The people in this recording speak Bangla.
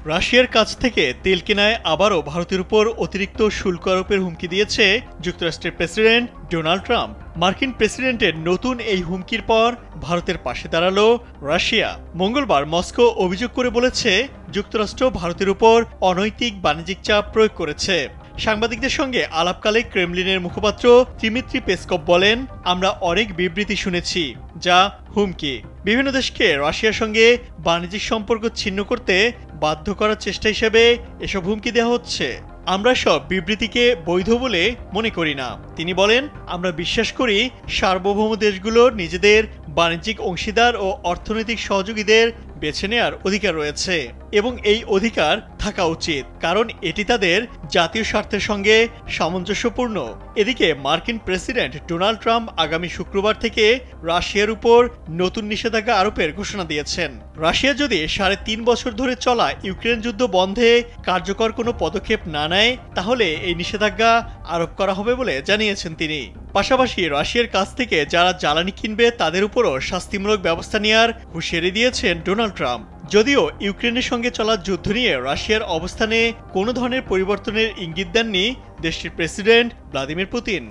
রাশিয়ার কাছ থেকে তেল কেনায় আবারও ভারতের উপর অতিরিক্ত শুল্ক আরোপের হুমকি দিয়েছে যুক্তরাষ্ট্রের প্রেসিডেন্ট ডোনাল্ড ট্রাম্প। মার্কিন প্রেসিডেন্টের নতুন এই হুমকির পর ভারতের পাশে দাঁড়ালো রাশিয়া। মঙ্গলবার মস্কো অভিযোগ করে বলেছে, যুক্তরাষ্ট্র ভারতের উপর অনৈতিক বাণিজ্যিক চাপ প্রয়োগ করেছে। সাংবাদিকদের সঙ্গে আলাপকালে ক্রেমলিনের মুখপাত্র দিমিত্রি পেসকভ বলেন, আমরা অনেক বিবৃতি শুনেছি যা হুমকি। বিভিন্ন দেশকে রাশিয়ার সঙ্গে বাণিজ্যিক সম্পর্ক ছিন্ন করতে বাধ্য করার চেষ্টা হিসেবে এসব হুমকি দেওয়া হচ্ছে। আমরা সব বিবৃতিকে বৈধ বলে মনে করি না। তিনি বলেন, আমরা বিশ্বাস করি সার্বভৌম দেশগুলোর নিজেদের বাণিজ্যিক অংশীদার ও অর্থনৈতিক সহযোগীদের বেছে নেওয়ার অধিকার রয়েছে এবং এই অধিকার থাকা উচিত, কারণ এটি তাদের জাতীয় স্বার্থের সঙ্গে সামঞ্জস্যপূর্ণ। এদিকে মার্কিন প্রেসিডেন্ট ডোনাল্ড ট্রাম্প আগামী শুক্রবার থেকে রাশিয়ার উপর নতুন নিষেধাজ্ঞা আরোপের ঘোষণা দিয়েছেন। রাশিয়া যদি ৩.৫ বছর ধরে চলা ইউক্রেন যুদ্ধ বন্ধে কার্যকর কোনো পদক্ষেপ না নেয়, তাহলে এই নিষেধাজ্ঞা আরোপ করা হবে বলে জানিয়েছেন তিনি। পাশাপাশি রাশিয়ার কাছ থেকে যারা জ্বালানি কিনবে তাদের উপরও শাস্তিমূলক ব্যবস্থা নেওয়ার হুঁশিয়ারি দিয়েছেন ডোনাল্ড ট্রাম্প। যদিও ইউক্রেনের সঙ্গে চলা যুদ্ধ নিয়ে রাশিয়ার অবস্থানে কোনো ধরনের পরিবর্তনের ইঙ্গিত দেননি দেশটির প্রেসিডেন্ট ভ্লাদিমির পুতিন।